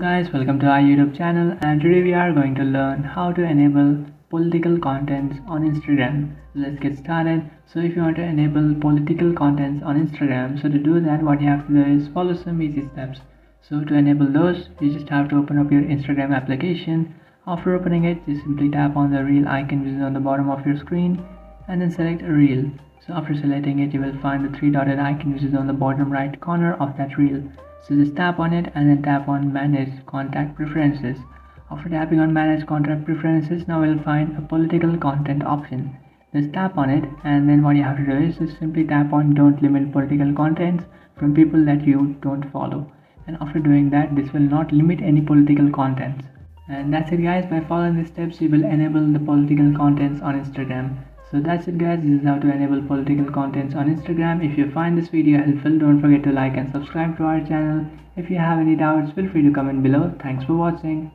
Guys, welcome to our YouTube channel, and today we are going to learn how to enable political contents on Instagram. Let's get started. So if you want to enable political contents on Instagram, so to do that what you have to do is follow some easy steps. So to enable those, you just have to open up your Instagram application. After opening it, just simply tap on the reel icon which is on the bottom of your screen and then select a reel. So after selecting it, you will find the three dotted icon which is on the bottom right corner of that reel. So just tap on it and then tap on manage contact preferences. After tapping on manage contact preferences, now we'll find a political content option. Just tap on it and then what you have to do is just simply tap on don't limit political contents from people that you don't follow. And after doing that, this will not limit any political contents. And that's it guys, by following the steps you will enable the political contents on Instagram. So that's it guys, this is how to enable political contents on Instagram. If you find this video helpful, don't forget to like and subscribe to our channel. If you have any doubts, feel free to comment below. Thanks for watching.